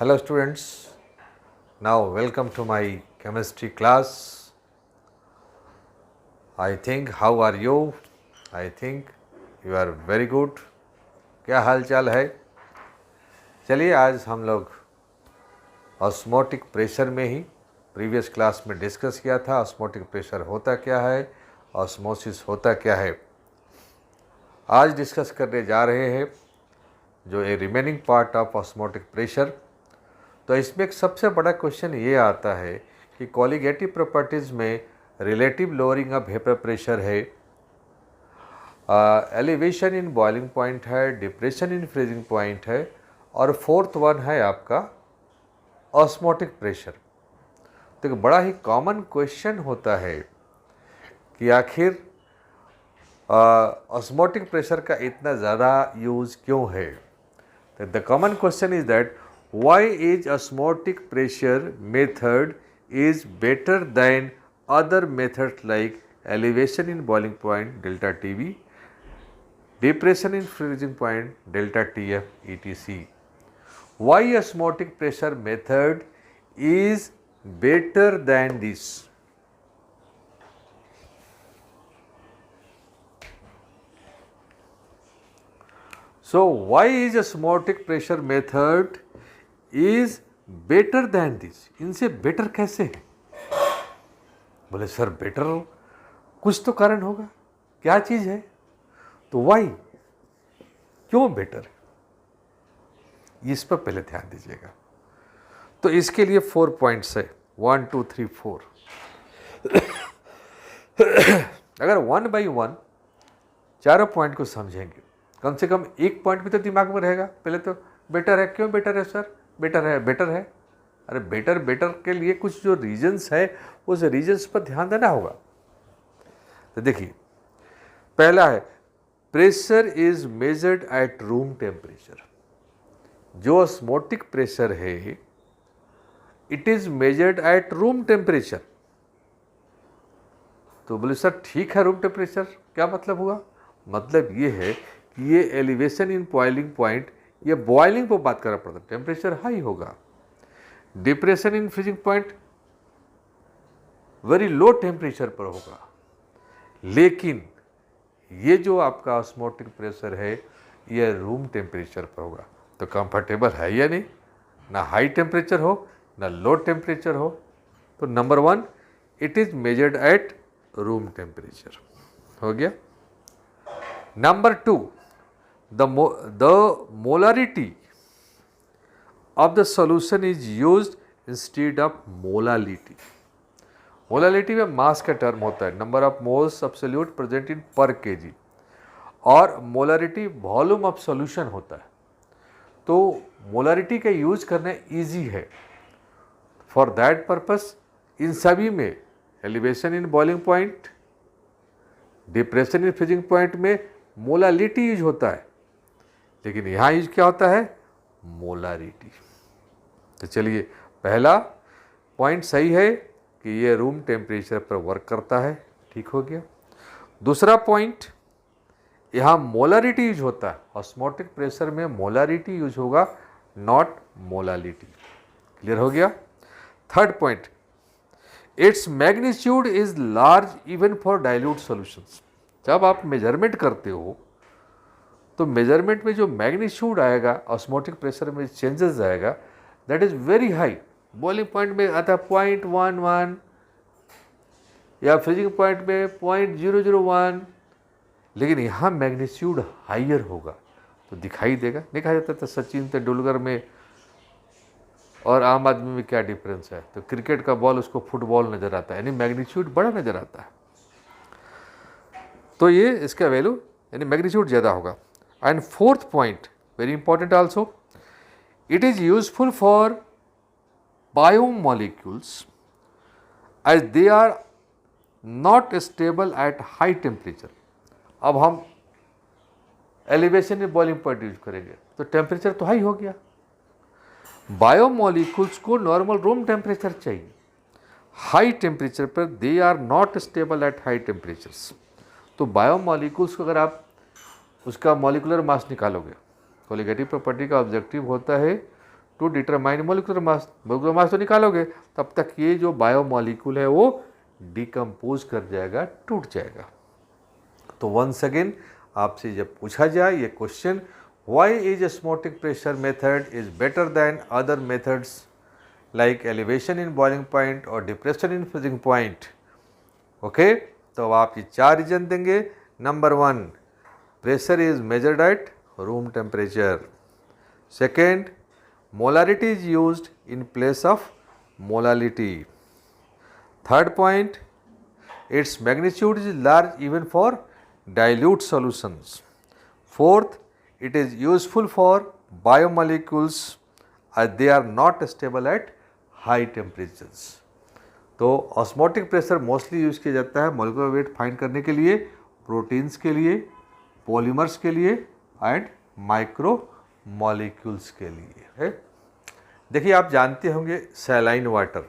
Hello students, now welcome to my chemistry class. I think how are you? I think you are very good. क्या हाल चाल है? चलिए आज हम लोग ऑस्मोटिक प्रेशर में ही प्रीवियस क्लास में डिस्कस किया था ऑस्मोटिक प्रेशर होता क्या है, ऑस्मोसिस होता क्या है। आज डिस्कस करने जा रहे हैं जो a remaining part of osmotic pressure. तो इसमें एक सबसे बड़ा क्वेश्चन ये आता है कि कोलिगेटिव प्रॉपर्टीज़ में relative lowering of vapour pressure है, एलिवेशन इन बॉइलिंग पॉइंट है, डिप्रेशन इन फ्रीजिंग पॉइंट है और फोर्थ वन है आपका ऑस्मोटिक प्रेशर। तो एक बड़ा ही कॉमन क्वेश्चन होता है कि आखिर ऑस्मोटिक प्रेशर का इतना ज़्यादा यूज़ क्यों है। The common question is that why is osmotic pressure method is better than other methods like elevation in boiling point delta TB, depression in freezing point delta TF etc. Why osmotic pressure method is better than this? So why is osmotic pressure method is better than this? इनसे better कैसे है? बोले sir better कुछ तो कारण होगा, क्या चीज़ है? तो वाई, क्यों बेटर है, इस पर पहले ध्यान दीजिएगा। तो इसके लिए 4 पॉइंट्स है, 1 2 3 4। अगर 1 बाई 1 चारों पॉइंट को समझेंगे, कम से कम एक पॉइंट भी तो दिमाग में रहेगा। पहले तो बेटर है, क्यों बेटर है सर? बेटर है, बेटर है। अरे बेटर के लिए कुछ जो रीजंस है उस रीजंस पर ध्यान देना होगा। तो देखिए, पहला है pressure is measured at room temperature. जो ऑस्मोटिक प्रेशर है it is measured at room temperature. तो बोले सर ठीक है, रूम टेम्परेचर क्या मतलब हुआ? मतलब ये है कि ये एलिवेशन इन बॉइलिंग पॉइंट, ये बॉइलिंग पर बात करना पड़ता है, टेम्परेचर हाई होगा। Depression in freezing point very low temperature पर होगा। लेकिन ये जो आपका ऑस्मोटिक प्रेशर है ये रूम टेम्परेचर पर होगा। तो कंफर्टेबल है या नहीं? ना हाई टेम्परेचर हो ना लो टेम्परेचर हो। तो number 1 it is measured at room temperature, हो गया। Number 2, the molarity of the solution is used instead of molality. Molality में मास का टर्म होता है, number of moles absolute present in पर केजी, और मोलारिटी वॉल्यूम ऑफ सॉल्यूशन होता है। तो मोलारिटी का यूज करना इजी है। फॉर दैट पर्पस इन सभी में elevation in boiling point, depression in freezing point में मोलालिटी यूज होता है, लेकिन यहाँ यूज क्या होता है? मोलारिटी। तो चलिए, पहला पॉइंट सही है कि ये रूम टेम्परेचर पर वर्क करता है, ठीक हो गया। दूसरा पॉइंट, यहाँ मोलारिटी यूज होता है। ऑस्मोटिक प्रेशर में मोलारिटी यूज होगा, नॉट मोलालिटी। क्लियर हो गया। Third point, its magnitude is large even for dilute solutions. जब आप मेजरमेंट करते हो तो मेजरमेंट में जो मैग्नीट्यूड आएगा, ऑस्मोटिक प्रेशर में चेंजेस आएगा, that is very high. Boiling point में आता है 0.11 या फ्रीजिंग पॉइंट में 0.001, लेकिन यहाँ मैग्नीट्यूड हाइयर होगा तो दिखाई देगा। नहीं कहा जाता था सचिन तेंदुलकर में और आम आदमी में क्या डिफरेंस है? तो क्रिकेट का बॉल उसको फुटबॉल नज़र आता है, यानी मैग्नीट्यूड बड़ा नज़र आता है। तो ये इसका वैल्यू यानी मैग्नीट्यूड ज़्यादा होगा। And fourth point, very important also, it is useful for biomolecules as they are not stable at high temperature. अब हम elevation in boiling point use करेंगे तो टेम्परेचर तो हाई हो गया। बायोमोलिक्यूल्स को नॉर्मल रूम टेम्परेचर चाहिए, हाई टेम्परेचर पर they are not stable at high temperatures. तो बायोमोलिक्यूल्स को अगर आप उसका मॉलिकुलर मास निकालोगे, कोलिगेटिव प्रॉपर्टी का ऑब्जेक्टिव होता है to determine molecular mass. Molecular mass तो निकालोगे, तब तक ये जो बायोमोलिक्यूल है वो डिकम्पोज कर जाएगा, टूट जाएगा। तो वंस अगेन आपसे जब पूछा जाए ये question, why is osmotic pressure method is better than other methods like elevation in boiling point और depression in freezing point, okay, तो आप ये 4 रीजन देंगे। Number 1, pressure is measured at room temperature. Second, molarity is used in place of molality. Third point, its magnitude is large even for dilute solutions. Fourth, it is useful for biomolecules as they are not stable at high temperatures. तो osmotic pressure mostly use किया जाता है molecular weight find करने के लिए, proteins के लिए, polymers के लिए एंड माइक्रो मॉलिक्यूल्स के लिए है। देखिए आप जानते होंगे सैलाइन वाटर,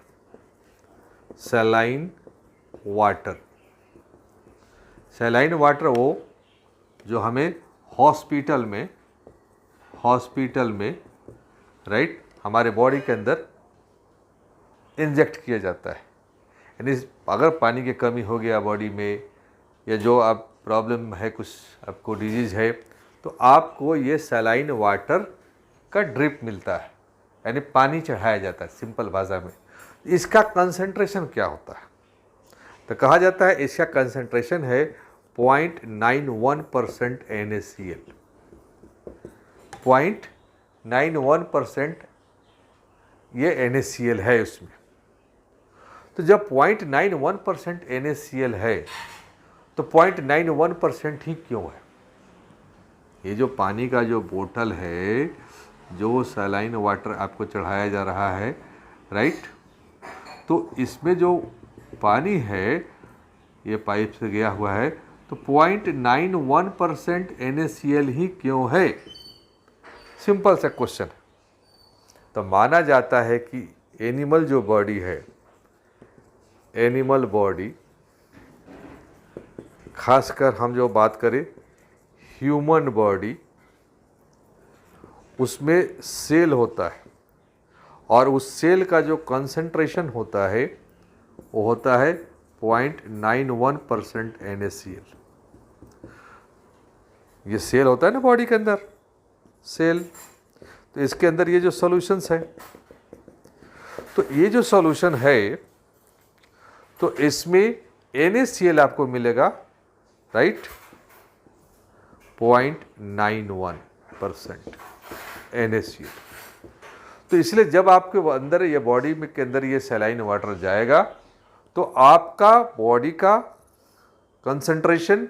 सैलाइन वाटर वो जो हमें हॉस्पिटल में राइट हमारे बॉडी के अंदर इंजेक्ट किया जाता है। यानी अगर पानी की कमी हो गया बॉडी में या जो आप प्रॉब्लम है, कुछ आपको डिजीज़ है, तो आपको ये सैलाइन वाटर का ड्रिप मिलता है, यानी पानी चढ़ाया जाता है सिंपल भाषा में। इसका कंसंट्रेशन क्या होता है? तो कहा जाता है इसका कंसंट्रेशन है 0.91% NaCl। 0.91% ये NaCl है उसमें। तो जब 0.91% NaCl है तो 0.91% ही क्यों है? ये जो पानी का जो बोतल है, जो सैलाइन वाटर आपको चढ़ाया जा रहा है राइट, तो इसमें जो पानी है ये पाइप से गया हुआ है, तो 0.91% NaCl ही क्यों है? सिंपल सा क्वेश्चन। तो माना जाता है कि एनिमल जो बॉडी है, एनिमल बॉडी, खासकर हम जो बात करें ह्यूमन बॉडी, उसमें सेल होता है और उस सेल का जो कंसंट्रेशन होता है वो होता है 0.91% NaCl। ये सेल होता है ना बॉडी के अंदर, सेल, तो इसके अंदर ये जो सॉल्यूशंस है, तो ये जो सॉल्यूशन है तो इसमें NaCl आपको मिलेगा राइट 0.91% NaCl। तो इसलिए जब आपके अंदर ये बॉडी में के अंदर ये सैलाइन वाटर जाएगा तो आपका बॉडी का कंसंट्रेशन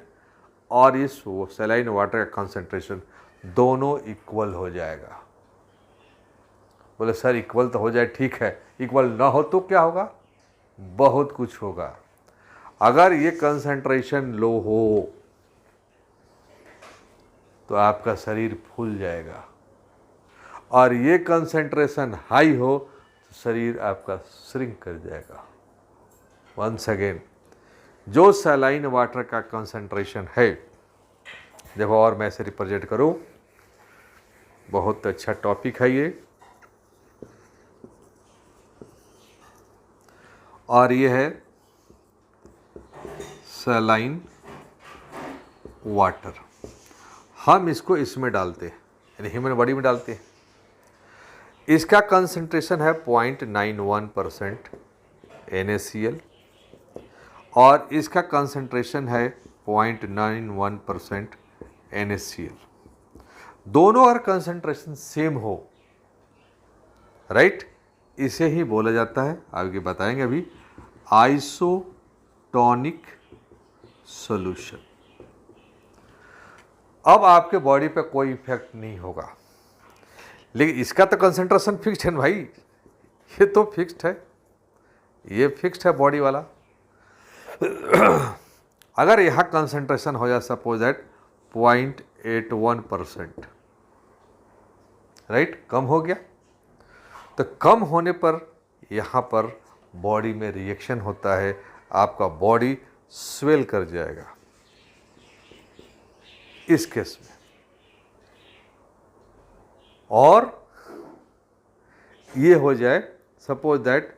और इस सैलाइन वाटर का कंसंट्रेशन दोनों इक्वल हो जाएगा। बोले सर इक्वल तो हो जाए, ठीक है, इक्वल ना हो तो क्या होगा? बहुत कुछ होगा। अगर ये कंसंट्रेशन लो हो तो आपका शरीर फूल जाएगा, और ये कंसंट्रेशन हाई हो तो शरीर आपका श्रिंक कर जाएगा। वंस अगेन, जो सैलाइन वाटर का कंसंट्रेशन है, देखो और मैं इसे रिप्रेजेंट करूं, बहुत अच्छा टॉपिक है ये, और ये है सैलाइन वाटर। हम इसको इसमें डालते हैं, यानी ह्यूमन बॉडी में डालते हैं। इसका कंसंट्रेशन है 0.91% NaCl और इसका कंसंट्रेशन है 0.91% NaCl। दोनों अगर कंसंट्रेशन सेम हो राइट, इसे ही बोला जाता है, आगे बताएंगे अभी, आइसोटोनिक सॉल्यूशन। अब आपके बॉडी पे कोई इफेक्ट नहीं होगा, लेकिन इसका तो कंसंट्रेशन फिक्स्ड है भाई, ये तो फिक्स्ड है, ये फिक्स्ड है बॉडी वाला। अगर यहाँ कंसंट्रेशन हो जाए सपोज दैट 0.81% राइट, कम हो गया, तो कम होने पर यहाँ पर बॉडी में रिएक्शन होता है, आपका बॉडी स्वेल कर जाएगा इस केस में। और ये हो जाए, सपोज दैट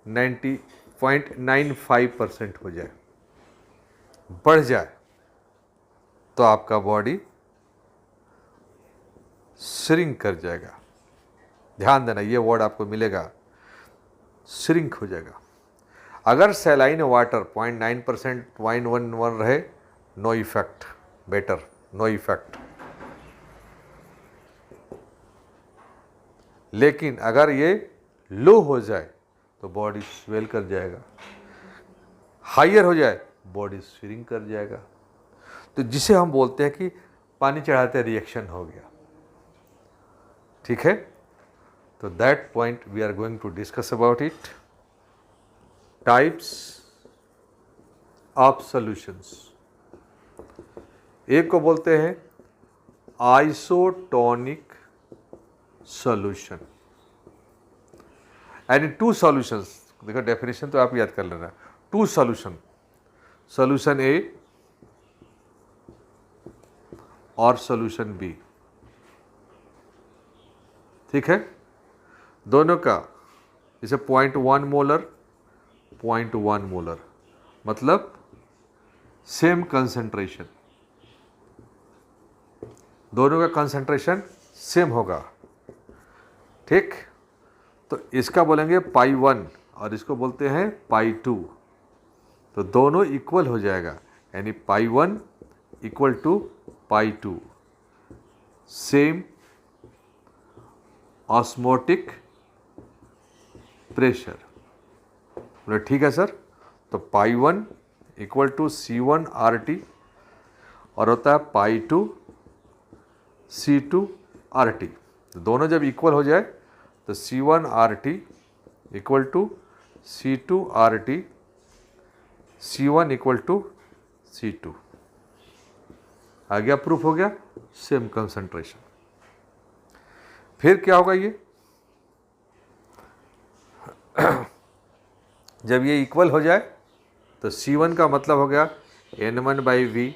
90.95% हो जाए, बढ़ जाए, तो आपका बॉडी श्रिंक कर जाएगा। ध्यान देना, ये वर्ड आपको मिलेगा, श्रिंक हो जाएगा। अगर सैलाइन वाटर 0.9%, 0.11 रहे, no effect, better, no effect. लेकिन अगर ये लो हो जाए तो बॉडी स्वेल कर जाएगा, हाइयर हो जाए बॉडी श्रिंक कर जाएगा। तो जिसे हम बोलते हैं कि पानी चढ़ाते रिएक्शन हो गया। ठीक है, तो that point we are going to discuss about it. Types of solutions. एक को बोलते हैं आइसोटोनिक सॉल्यूशन, यानी टू सॉल्यूशंस। देखो डेफिनेशन तो आप याद कर लेना। टू सॉल्यूशन, सॉल्यूशन ए और सॉल्यूशन बी। ठीक है, दोनों का जैसे 0.1 मोलर 0.1 मोलर, मतलब सेम कंसंट्रेशन, दोनों का कंसंट्रेशन सेम होगा। ठीक, तो इसका बोलेंगे π1 और इसको बोलते हैं π2, तो दोनों इक्वल हो जाएगा, यानी π1 equal to π2, same osmotic pressure. बोले ठीक है सर, तो π1 इक्वल टू C1 RT और होता है π2 C2 RT। तो दोनों जब इक्वल हो जाए तो C1 RT equal to C2 RT, C1 equal to C2। आ गया, प्रूफ हो गया, सेम कंसंट्रेशन। फिर क्या होगा ये जब ये इक्वल हो जाए तो C1 का मतलब हो गया N1/V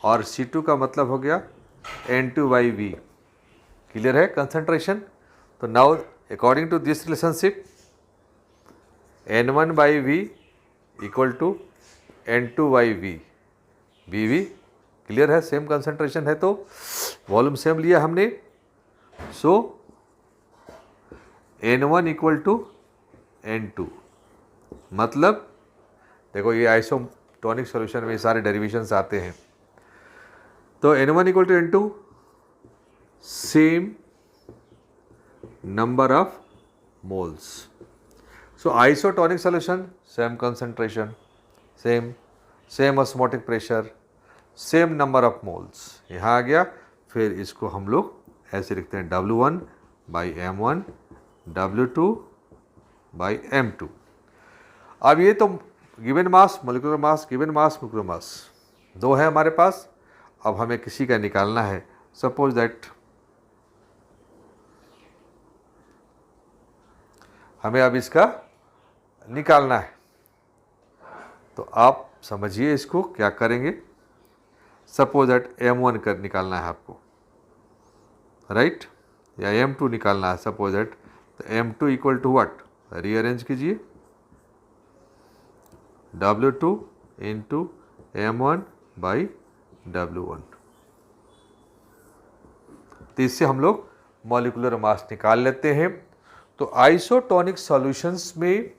और C2 का मतलब हो गया N2/V। क्लियर है कंसंट्रेशन? तो now according to this relationship N1/V equal to N2/V, VV। Clear है, सेम कंसंट्रेशन है तो वॉल्यूम सेम लिया हमने। सो N1 इक्वल टू N2, मतलब देखो ये आइसोटोनिक सॉल्यूशन में सारे डेरिवेशंस आते हैं। तो N1 equal to N2, same number of moles. So isotonic solution same concentration, same osmotic pressure, same number of moles. यहाँ आ गया। फिर इसको हम लोग ऐसे लिखते हैं W1/M1, W2/M2। अब ये तो गिवन मास, मोलिकुलर मास, गिवन मास, मोलिकुलर मास दो है हमारे पास। अब हमें किसी का निकालना है। सपोज दैट हमें अब इसका निकालना है, तो आप समझिए इसको क्या करेंगे। सपोज दैट M1 कर निकालना है आपको, राइट, या M2 निकालना है। सपोज दैट तो M2 equal to what, rearrange कीजिए, W2 इंटू M1/W1। तो इससे हम लोग मॉलिक्यूलर मास निकाल लेते हैं। तो आइसोटोनिक सॉल्यूशंस में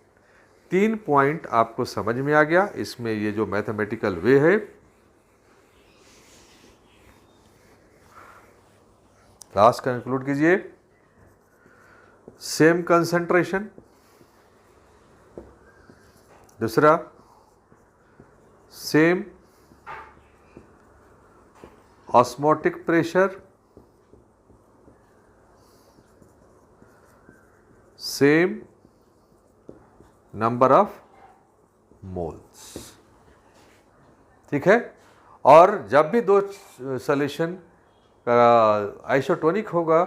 3 पॉइंट आपको समझ में आ गया। इसमें ये जो मैथमेटिकल वे है, लास्ट कंक्लूड कीजिए, सेम कंसंट्रेशन, दूसरा same osmotic pressure, same number of moles. ठीक है, और जब भी दो सॉल्यूशन का आइसोटोनिक होगा,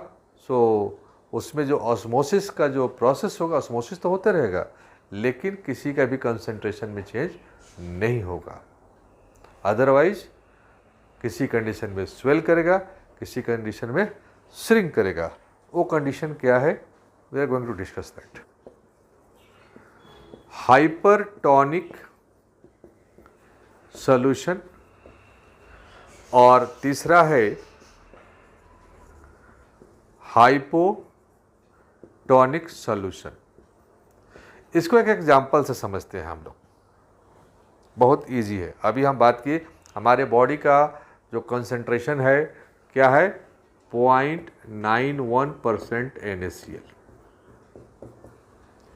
सो उसमें जो ऑस्मोसिस का जो प्रोसेस होगा, ऑस्मोसिस तो होते रहेगा, लेकिन किसी का भी कंसंट्रेशन में चेंज नहीं होगा। अदरवाइज किसी कंडीशन में स्वेल करेगा, किसी कंडीशन में श्रिंक करेगा। वो कंडीशन क्या है we are going to discuss that. Hypertonic solution और तीसरा है हाइपोटोनिक सॉल्यूशन। इसको एक एग्जांपल से समझते हैं हम लोग, बहुत इजी है। अभी हम बात किए हमारे बॉडी का जो कंसंट्रेशन है क्या है, 0.91% NaCl,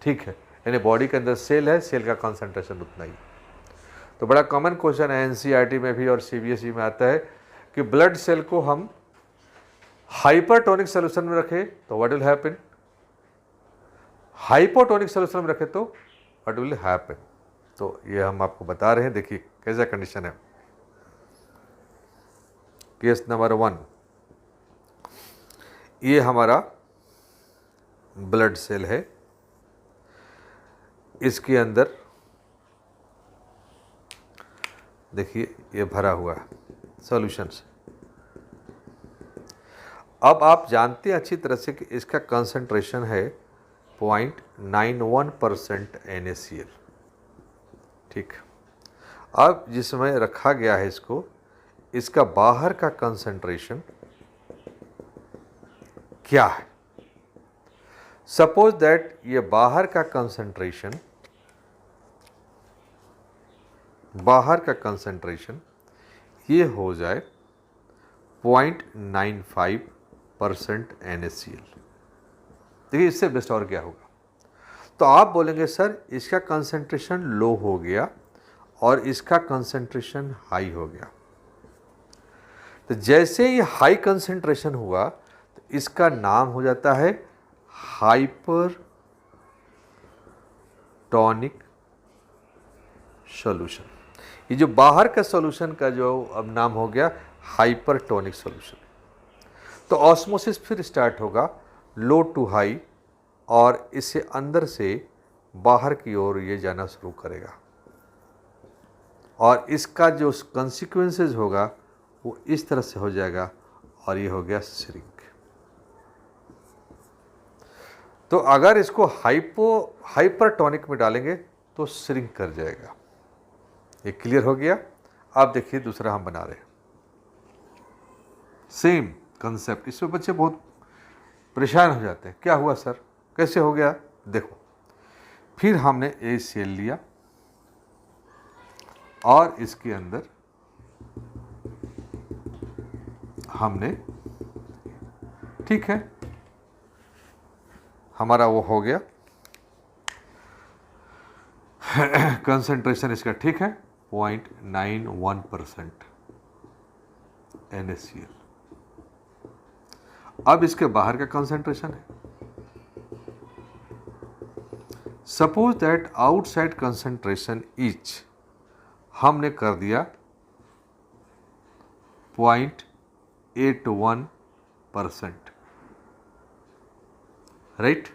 ठीक है। यानी बॉडी के अंदर सेल है, सेल का कंसंट्रेशन उतना ही। तो बड़ा कॉमन क्वेश्चन है NCERT में भी और CBSE में आता है कि ब्लड सेल को हम हाइपरटोनिक सॉल्यूशन में रखें तो what will happen, hypotonic solution में रखें तो व्हाट विल हैपन। तो ये हम आपको बता रहे हैं, देखिए कैसा कंडीशन है। केस नंबर 1, ये हमारा ब्लड सेल है, इसके अंदर देखिए ये भरा हुआ है सॉल्यूशन से। अब आप जानते हैं अच्छी तरह से कि इसका कंसंट्रेशन है 0.91% NaCl, ठीक। अब जिसमें रखा गया है इसको, इसका बाहर का कंसंट्रेशन क्या है। सपोज दैट ये बाहर का कंसंट्रेशन ये हो जाए 0.95% NaCl। देखिए इससे बेस्ट और क्या होगा। तो आप बोलेंगे सर इसका कंसंट्रेशन लो हो गया और इसका कंसंट्रेशन हाई हो गया। तो जैसे ही हाई कंसंट्रेशन हुआ तो इसका नाम हो जाता है हाइपरटोनिक सॉल्यूशन। ये जो बाहर का सॉल्यूशन का जो अब नाम हो गया हाइपरटोनिक सॉल्यूशन। तो ऑस्मोसिस फिर स्टार्ट होगा लो टू हाई, और इससे अंदर से बाहर की ओर ये जाना शुरू करेगा, और इसका जो कंसिक्वेंसेस होगा वो इस तरह से हो जाएगा, और ये हो गया श्रिंक। तो अगर इसको हाइपरटोनिक में डालेंगे तो श्रिंक कर जाएगा। ये क्लियर हो गया। अब देखिए दूसरा हम बना रहे हैं, सेम कंसेप्ट। इसमें बच्चे बहुत परेशान हो जाते हैं, क्या हुआ सर, कैसे हो गया। देखो फिर हमने ए सेल लिया और इसके अंदर हमने, ठीक है, हमारा वो हो गया कंसंट्रेशन इसका, ठीक है, 0.91% NaCl। अब इसके बाहर का कंसंट्रेशन है, suppose that outside concentration etch हमने कर दिया 0.81%, राइट।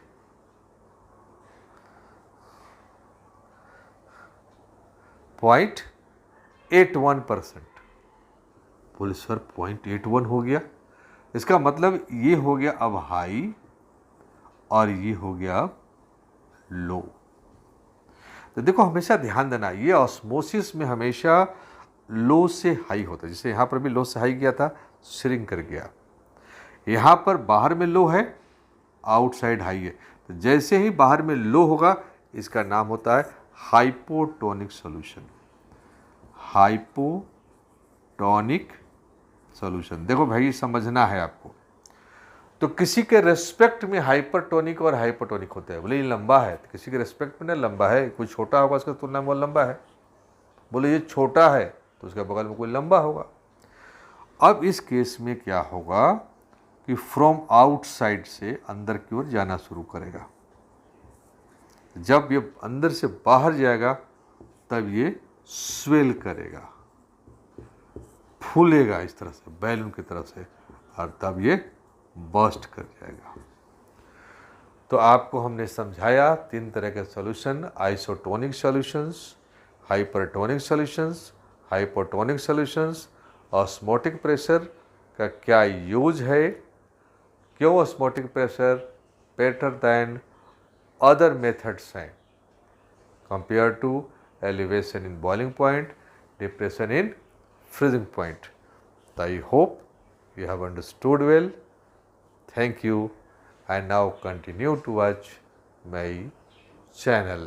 .81%। बोले सर 0.81 हो गया, इसका मतलब ये हो गया अब हाई और ये हो गया अब लो। तो देखो हमेशा ध्यान देना, ये ऑस्मोसिस में हमेशा लो से हाई होता है। जैसे यहाँ पर भी लो से हाई गया था, श्रिंक कर गया। यहाँ पर बाहर में लो है, आउटसाइड हाई है। तो जैसे ही बाहर में लो होगा इसका नाम होता है हाइपोटोनिक सॉल्यूशन। Hypotonic solution. देखो भाई समझना है आपको। तो किसी के रेस्पेक्ट में हाइपरटोनिक और हाइपोटोनिक होता है। बोले ये लंबा है, तो किसी के रेस्पेक्ट में ना लंबा है, कोई छोटा होगा उसके तुलना में वो लंबा है। बोले ये छोटा है तो उसके बगल में कोई लंबा होगा। अब इस केस में क्या होगा कि फ्रॉम आउटसाइड से अंदर की ओर जाना शुरू करेगा। जब ये अंदर से बाहर जाएगा तब ये स्वेल करेगा, फूलेगा इस तरह से बैलून की तरह से, और तब ये बर्स्ट कर जाएगा। तो आपको हमने समझाया 3 तरह के solution, isotonic solutions, hypertonic solutions, hypotonic solutions. Osmotic pressure का क्या यूज है, क्यों osmotic pressure better than other methods हैं compared to elevation in boiling point, depression in freezing point. I hope you have understood well. Thank you, and now continue to watch my channel.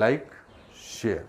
Like, share.